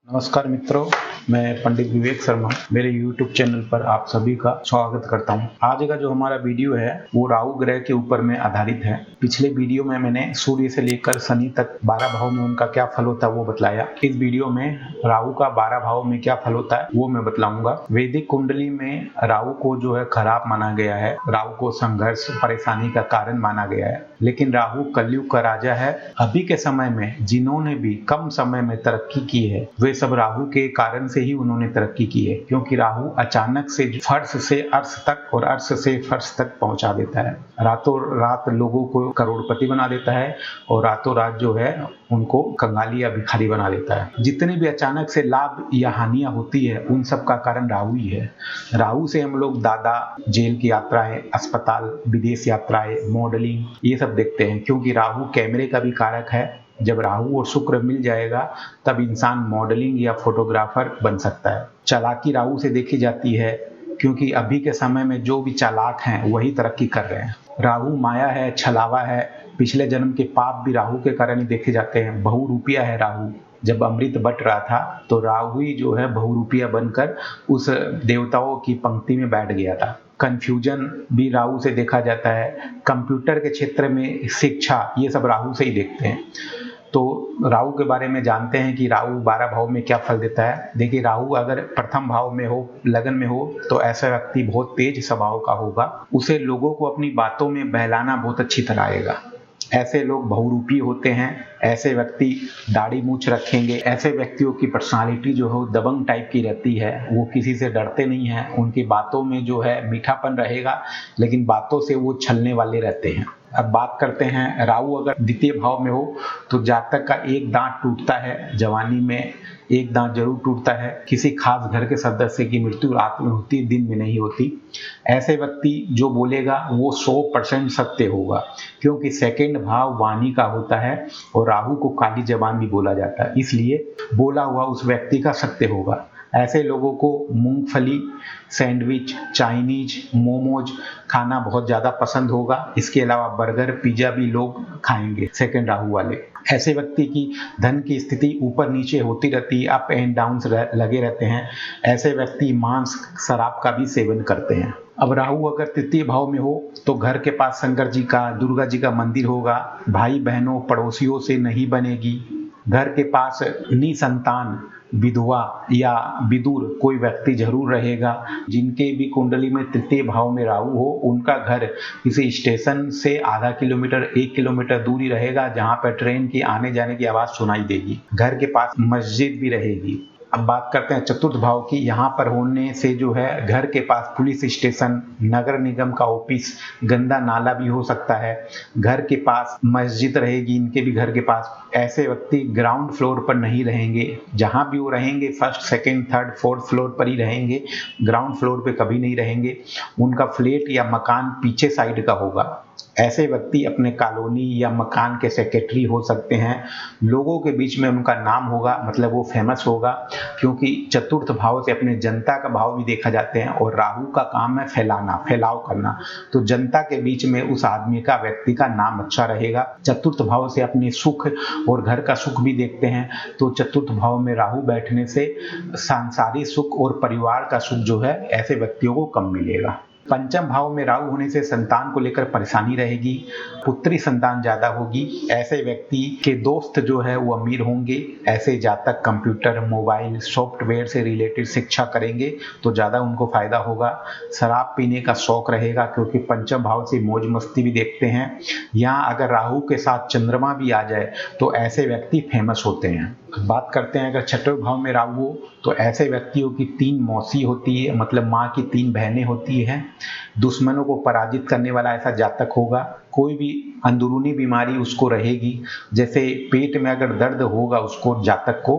नमस्कार मित्रों, मैं पंडित विवेक शर्मा मेरे YouTube चैनल पर आप सभी का स्वागत करता हूं। आज का जो हमारा वीडियो है वो राहु ग्रह के ऊपर में आधारित है। पिछले वीडियो में मैंने सूर्य से लेकर शनि तक 12 भाव में उनका क्या फल होता है वो बतलाया। इस वीडियो में राहु का 12 भाव में क्या फल होता है वो मैं बतलाऊंगा। वैदिक कुंडली में राहु को जो है खराब माना गया है, राहु को संघर्ष परेशानी का कारण माना गया है, लेकिन राहु कलयुग का राजा है। अभी के समय में जिन्होंने भी कम समय में तरक्की की है वे सब राहु के कारण से ही उन्होंने तरक्की की है, क्योंकि राहु अचानक से फर्श से अर्श तक और अर्श से फर्श तक पहुंचा देता है। रातों रात लोगों को करोड़पति बना देता है और रातों रात जो है उनको कंगाली या भिखारी बना देता है। जितने भी अचानक से लाभ या हानियां होती है उन सब का कारण राहु ही है। राहु से हम लोग दादा, जेल की यात्राएं, अस्पताल, विदेश यात्राएं, मॉडलिंग ये सब देखते हैं, क्योंकि राहु कैमरे का भी कारक है। जब राहु और शुक्र मिल जाएगा तब इंसान मॉडलिंग या फोटोग्राफर बन सकता है। चालाकी राहु से देखी जाती है, क्योंकि अभी के समय में जो भी चालाक हैं वही तरक्की कर रहे हैं। राहु माया है, छलावा है। पिछले जन्म के पाप भी राहु के कारण ही देखे जाते हैं। बहुरूपिया है राहु। जब अमृत बट रहा था तो राहु ही जो है बहुरूपिया बनकर उस देवताओं की पंक्ति में बैठ गया था। कंफ्यूजन भी राहु से देखा जाता है। कंप्यूटर के क्षेत्र में शिक्षा, ये सब राहु से ही देखते हैं। तो राहु के बारे में जानते हैं कि राहु 12 भाव में क्या फल देता है। देखिए, राहु अगर प्रथम भाव में हो, लगन में हो, तो ऐसा व्यक्ति बहुत तेज स्वभाव का होगा। उसे लोगों को अपनी बातों में बहलाना बहुत अच्छी तरह आएगा। ऐसे लोग बहुरूपी होते हैं। ऐसे व्यक्ति दाढ़ी मूछ रखेंगे। ऐसे व्यक्तियों की पर्सनालिटी जो है दबंग टाइप की रहती है। वो किसी से डरते नहीं हैं। उनकी बातों में जो है मीठापन रहेगा, लेकिन बातों से वो छलने वाले रहते हैं। अब बात करते हैं, राहु अगर द्वितीय भाव में हो तो जातक का एक दांत टूटता है। जवानी में एक दांत जरूर टूटता है। किसी खास घर के सदस्य की मृत्यु रात में होती है, दिन में नहीं होती। ऐसे व्यक्ति जो बोलेगा वो 100% सत्य होगा, क्योंकि सेकंड भाव वाणी का होता है और राहु को काली जबान भी बोला जाता है, इसलिए बोला हुआ उस व्यक्ति का सत्य होगा। ऐसे लोगों को मूंगफली, सैंडविच, चाइनीज, मोमोज खाना बहुत ज़्यादा पसंद होगा। इसके अलावा बर्गर, पिज्ज़ा भी लोग खाएंगे, सेकंड राहु वाले। ऐसे व्यक्ति की धन की स्थिति ऊपर नीचे होती रहती है, अप एंड डाउन लगे रहते हैं। ऐसे व्यक्ति मांस, शराब का भी सेवन करते हैं। अब राहु अगर तृतीय भाव में हो तो घर के पास शंकर जी का, दुर्गा जी का मंदिर होगा। भाई बहनों, पड़ोसियों से नहीं बनेगी। घर के पास निसंतान, विधवा या विदुर कोई व्यक्ति जरूर रहेगा। जिनके भी कुंडली में तृतीय भाव में राहु हो, उनका घर किसी स्टेशन से आधा किलोमीटर, 1 किलोमीटर दूरी रहेगा, जहां पर ट्रेन की आने जाने की आवाज सुनाई देगी। घर के पास मस्जिद भी रहेगी। अब बात करते हैं चतुर्थ भाव की। यहाँ पर होने से जो है घर के पास पुलिस स्टेशन, नगर निगम का ऑफिस, गंदा नाला भी हो सकता है। घर के पास मस्जिद रहेगी, इनके भी घर के पास। ऐसे व्यक्ति ग्राउंड फ्लोर पर नहीं रहेंगे। जहाँ भी वो रहेंगे first, second, third, fourth floor पर ही रहेंगे। ग्राउंड फ्लोर पे कभी नहीं रहेंगे। उनका फ्लैट या मकान पीछे साइड का होगा। ऐसे व्यक्ति अपने कॉलोनी या मकान के सेक्रेटरी हो सकते हैं। लोगों के बीच में उनका नाम होगा, मतलब वो फेमस होगा, क्योंकि चतुर्थ भाव से अपने जनता का भाव भी देखा जाते हैं और राहु का काम है फैलाना, फैलाव करना। तो जनता के बीच में उस आदमी का, व्यक्ति का नाम अच्छा रहेगा। चतुर्थ भाव से अपने सुख और घर का सुख भी देखते हैं। तो चतुर्थ भाव में राहु बैठने से सांसारिक सुख और परिवार का सुख जो है ऐसे व्यक्तियों को कम मिलेगा। पंचम भाव में राहु होने से संतान को लेकर परेशानी रहेगी। पुत्री संतान ज्यादा होगी। ऐसे व्यक्ति के दोस्त जो है वो अमीर होंगे। ऐसे जातक कंप्यूटर, मोबाइल, सॉफ्टवेयर से रिलेटेड शिक्षा करेंगे तो ज्यादा उनको फायदा होगा। शराब पीने का शौक रहेगा, क्योंकि पंचम भाव से मौज मस्ती भी देखते हैं। यहाँ अगर राहु के साथ चंद्रमा भी आ जाए तो ऐसे व्यक्ति फेमस होते हैं। बात करते हैं, अगर छठवें भाव में राहु हो तो ऐसे व्यक्तियों की 3 मौसी होती है, मतलब माँ की 3 बहनें होती हैं। दुश्मनों को पराजित करने वाला ऐसा जातक होगा। कोई भी अंदरूनी बीमारी उसको रहेगी, जैसे पेट में अगर दर्द होगा उसको, जातक को,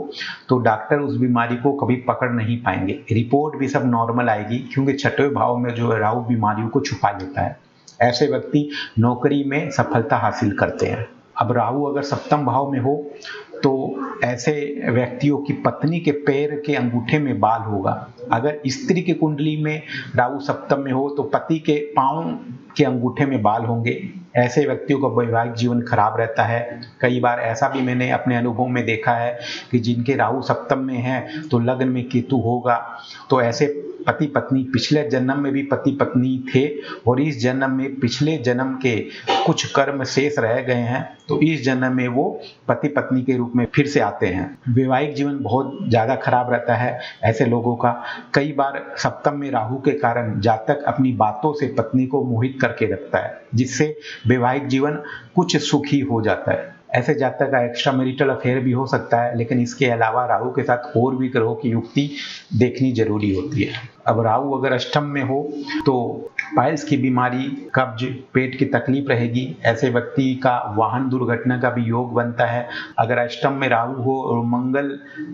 तो डॉक्टर उस बीमारी को कभी पकड़ नहीं पाएंगे। रिपोर्ट भी सब नॉर्मल आएगी, क्योंकि छठवें भाव में जो है राहु बीमारियों को छुपा लेता है। ऐसे व्यक्ति नौकरी में सफलता हासिल करते हैं। अब राहु अगर सप्तम भाव में हो तो ऐसे व्यक्तियों की पत्नी के पैर के अंगूठे में बाल होगा। अगर स्त्री की कुंडली में राहु सप्तम में हो तो पति के पांव के अंगूठे में बाल होंगे। ऐसे व्यक्तियों का वैवाहिक जीवन खराब रहता है। कई बार ऐसा भी मैंने अपने अनुभव में देखा है कि जिनके राहु सप्तम में है तो लग्न में केतु होगा, तो ऐसे पति पत्नी पिछले जन्म में भी पति पत्नी थे और इस जन्म में पिछले जन्म के कुछ कर्म शेष रह गए हैं, तो इस जन्म में वो पति पत्नी के रूप में फिर से आते हैं। वैवाहिक जीवन बहुत ज़्यादा खराब रहता है ऐसे लोगों का। कई बार सप्तम में राहु के कारण जातक अपनी बातों से पत्नी को मोहित करके रखता है, जिससे वैवाहिक जीवन कुछ सुखी हो जाता है। ऐसे जातक का एक्स्ट्रा मैरिटल अफेयर भी हो सकता है, लेकिन इसके अलावा राहु के साथ और भी ग्रहों की युक्ति देखनी जरूरी होती है। अब राहु अगर अष्टम में हो तो पाइल्स की बीमारी, कब्ज, पेट की तकलीफ रहेगी। ऐसे व्यक्ति का वाहन दुर्घटना का भी योग बनता है। अगर अष्टम में राहु हो और मंगल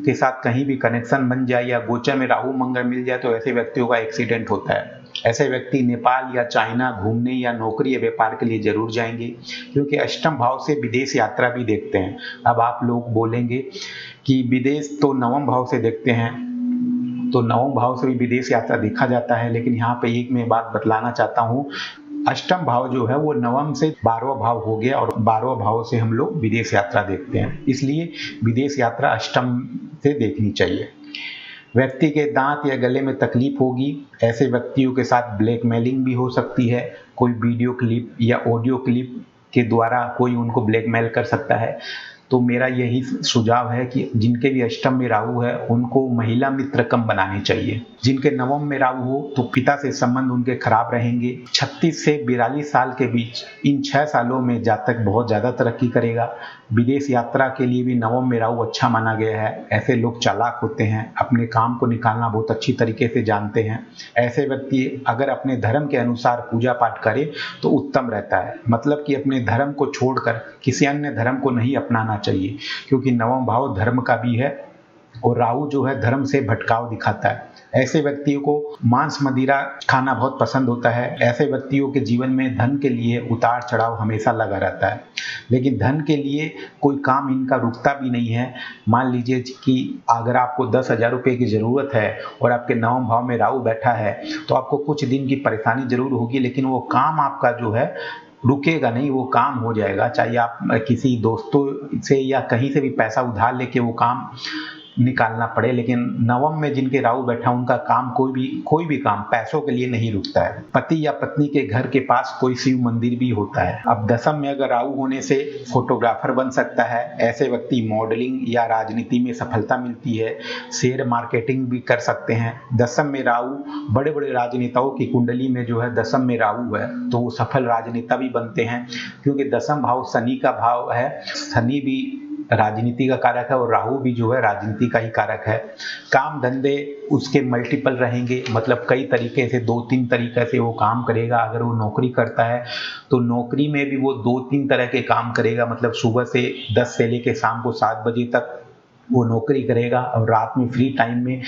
के साथ कहीं भी कनेक्शन बन जाए या गोचर में राहु मंगल मिल जाए तो ऐसे व्यक्तियों का एक्सीडेंट होता है। ऐसे व्यक्ति नेपाल या चाइना घूमने या नौकरी या व्यापार के लिए जरूर जाएंगे, क्योंकि अष्टम भाव से विदेश यात्रा भी देखते हैं। अब आप लोग बोलेंगे कि विदेश तो नवम भाव से देखते हैं, तो नवम भाव से भी विदेश यात्रा देखा जाता है, लेकिन यहाँ पे एक मैं बात बतलाना चाहता हूँ। अष्टम भाव जो है वो नवम से 12वां भाव हो गया और 12वां भाव से हम लोग विदेश यात्रा देखते हैं, इसलिए विदेश यात्रा अष्टम से देखनी चाहिए। व्यक्ति के दांत या गले में तकलीफ होगी। ऐसे व्यक्तियों के साथ ब्लैकमेलिंग भी हो सकती है। कोई वीडियो क्लिप या ऑडियो क्लिप के द्वारा कोई उनको ब्लैकमेल कर सकता है। तो मेरा यही सुझाव है कि जिनके भी अष्टम में राहु है उनको महिला मित्र कम बनाने चाहिए। जिनके नवम में राहु हो तो पिता से संबंध उनके खराब रहेंगे। 36 से 42 साल के बीच इन 6 सालों में जातक बहुत ज़्यादा तरक्की करेगा। विदेश यात्रा के लिए भी नवम में राहु अच्छा माना गया है। ऐसे लोग चालाक होते हैं, अपने काम को निकालना बहुत अच्छी तरीके से जानते हैं। ऐसे व्यक्ति अगर अपने धर्म के अनुसार पूजा पाठ करे तो उत्तम रहता है, मतलब कि अपने धर्म को छोड़कर किसी अन्य धर्म को नहीं अपनाना चाहिए, क्योंकि नवम भाव धर्म का भी है और राहु जो है धर्म से भटकाव दिखाता है। ऐसे व्यक्तियों को मांस मदिरा खाना बहुत पसंद होता है। ऐसे व्यक्तियों के जीवन में धन के लिए उतार चढ़ाव हमेशा लगा रहता है, लेकिन धन के लिए कोई काम इनका रुकता भी नहीं है। मान लीजिए कि अगर आपको 10,000 रुपये की ज़रूरत है और आपके नवम भाव में राहु बैठा है तो आपको कुछ दिन की परेशानी जरूर होगी, लेकिन वो काम आपका जो है रुकेगा नहीं, वो काम हो जाएगा। चाहे आप किसी दोस्तों से या कहीं से भी पैसा उधार लेके वो काम निकालना पड़े, लेकिन नवम में जिनके राहु बैठा उनका काम कोई भी काम पैसों के लिए नहीं रुकता है। पति या पत्नी के घर के पास कोई शिव मंदिर भी होता है। अब दशम में अगर राहु होने से फोटोग्राफर बन सकता है। ऐसे व्यक्ति मॉडलिंग या राजनीति में सफलता मिलती है। शेयर मार्केटिंग भी कर सकते हैं। दशम में राहु, बड़े बड़े राजनेताओं की कुंडली में जो है दशम में राहु है तो वो सफल राजनेता भी बनते हैं, क्योंकि दशम भाव शनि का भाव है। शनि भी राजनीति का कारक है और राहु भी जो है राजनीति का ही कारक है। काम धंधे उसके मल्टीपल रहेंगे, मतलब कई तरीके से 2-3 तरीके से वो काम करेगा। अगर वो नौकरी करता है तो नौकरी में भी वो 2-3 तरह के काम करेगा, मतलब सुबह से 10 से लेकर शाम को 7 बजे तक वो नौकरी करेगा और रात में फ्री टाइम में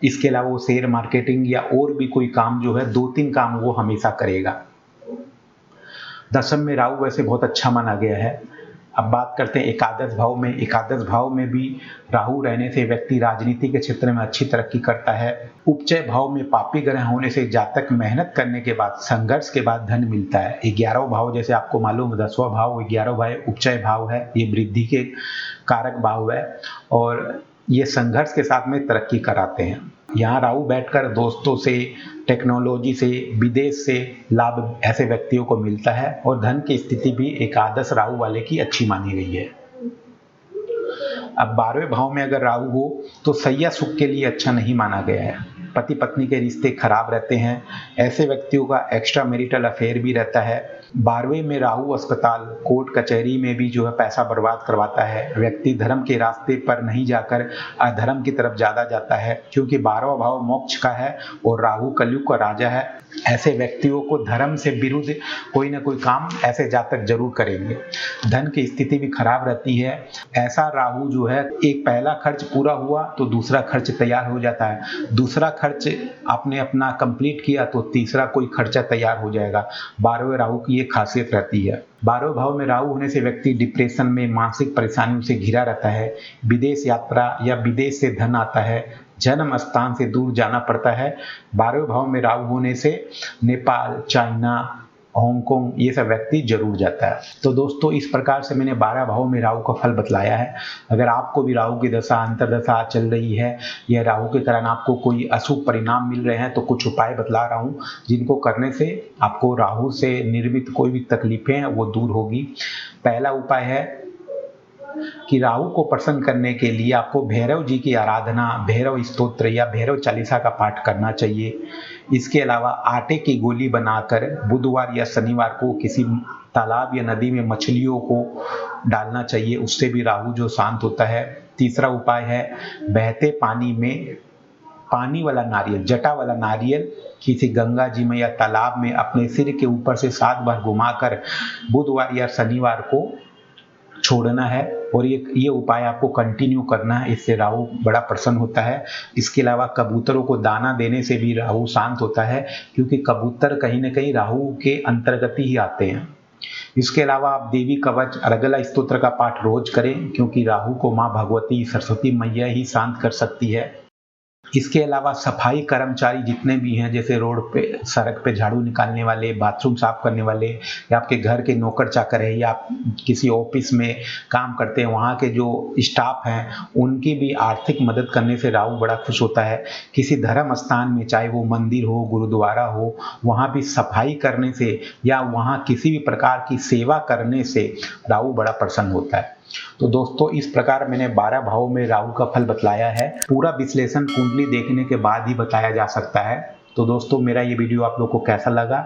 इसके अलावा वो शेयर मार्केटिंग या और भी कोई काम जो है 2-3 काम वो हमेशा करेगा। दशम में राहु वैसे बहुत अच्छा माना गया है। अब बात करते हैं एकादश भाव में। एकादश भाव में भी राहु रहने से व्यक्ति राजनीति के क्षेत्र में अच्छी तरक्की करता है। उपचय भाव में पापी ग्रह होने से जातक मेहनत करने के बाद, संघर्ष के बाद धन मिलता है। 11वां भाव जैसे आपको मालूम है 10वां भाव 11वां भाव उपचय भाव है, ये वृद्धि के कारक भाव है और ये संघर्ष के साथ में तरक्की कराते हैं। यहाँ राहु बैठकर दोस्तों से, टेक्नोलॉजी से, विदेश से लाभ ऐसे व्यक्तियों को मिलता है और धन की स्थिति भी एकादश राहु वाले की अच्छी मानी गई है। अब 12वें भाव में अगर राहु हो तो सैया सुख के लिए अच्छा नहीं माना गया है। पति पत्नी के रिश्ते खराब रहते हैं। ऐसे व्यक्तियों का एक्स्ट्रा मैरिटल अफेयर भी रहता है। 12वें में राहु अस्पताल, कोर्ट कचहरी में भी जो है पैसा बर्बाद करवाता है। व्यक्ति धर्म के रास्ते पर नहीं जाकर अधर्म की तरफ ज्यादा जाता है, क्योंकि 12वां भाव मोक्ष का है और राहु कलयुग का राजा है। ऐसे व्यक्तियों को धर्म से विरुद्ध कोई ना कोई काम ऐसे जातक जरूर करेंगे। धन की स्थिति भी खराब रहती है। ऐसा राहु जो है, एक पहला खर्च पूरा हुआ तो दूसरा खर्च तैयार हो जाता है, दूसरा खर्च आपने अपना कंप्लीट किया तो तीसरा कोई खर्चा तैयार हो जाएगा। 12वें राहु की ये खासियत रहती है। 12वें भाव में राहु होने से व्यक्ति डिप्रेशन में, मानसिक परेशानियों से घिरा रहता है। विदेश यात्रा या विदेश से धन आता है। जन्म स्थान से दूर जाना पड़ता है। 12वें भाव में राहु होने से नेपाल, चाइना हांगकांग, ये सब व्यक्ति जरूर जाता है। तो दोस्तों इस प्रकार से मैंने 12 भावों में राहु का फल बतलाया है। अगर आपको भी राहु की दशा अंतर्दशा चल रही है या राहु के कारण आपको कोई अशुभ परिणाम मिल रहे हैं तो कुछ उपाय बतला रहा हूँ जिनको करने से आपको राहु से निर्मित कोई भी तकलीफें हैं वो दूर होगी। पहला उपाय है कि राहु को प्रसन्न करने के लिए आपको भैरव जी की आराधना, भैरव स्तोत्र या भैरव चालीसा का पाठ करना चाहिए। इसके अलावा आटे की गोली बनाकर बुधवार या शनिवार को किसी तालाब या नदी में मछलियों को डालना चाहिए, उससे भी राहु जो शांत होता है। तीसरा उपाय है बहते पानी में पानी वाला नारियल, जटा वाला नारियल किसी गंगा जी में या तालाब में अपने सिर के ऊपर से 7 बार घुमाकर बुधवार या शनिवार को छोड़ना है और ये उपाय आपको कंटिन्यू करना है, इससे राहु बड़ा प्रसन्न होता है। इसके अलावा कबूतरों को दाना देने से भी राहु शांत होता है, क्योंकि कबूतर कहीं न कहीं राहु के अंतर्गत ही आते हैं। इसके अलावा आप देवी कवच अर्गला स्तोत्र का पाठ रोज करें, क्योंकि राहु को माँ भगवती सरस्वती मैया ही शांत कर सकती है। इसके अलावा सफाई कर्मचारी जितने भी हैं, जैसे रोड पे सड़क पे झाड़ू निकालने वाले, बाथरूम साफ करने वाले, या आपके घर के नौकर चाकर है, या आप किसी ऑफिस में काम करते हैं वहाँ के जो स्टाफ हैं, उनकी भी आर्थिक मदद करने से राहु बड़ा खुश होता है। किसी धर्म स्थान में, चाहे वो मंदिर हो, गुरुद्वारा हो, वहाँ भी सफाई करने से या वहाँ किसी भी प्रकार की सेवा करने से राहु बड़ा प्रसन्न होता है। तो दोस्तों इस प्रकार मैंने 12 भावों में राहु का फल बतलाया है। पूरा विश्लेषण कुंडली देखने के बाद ही बताया जा सकता है। तो दोस्तों मेरा ये वीडियो आप लोग को कैसा लगा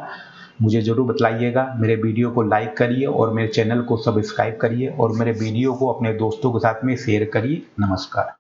मुझे जरूर बतलाइएगा। मेरे वीडियो को लाइक करिए और मेरे चैनल को सब्सक्राइब करिए और मेरे वीडियो को अपने दोस्तों के साथ में शेयर करिए। नमस्कार।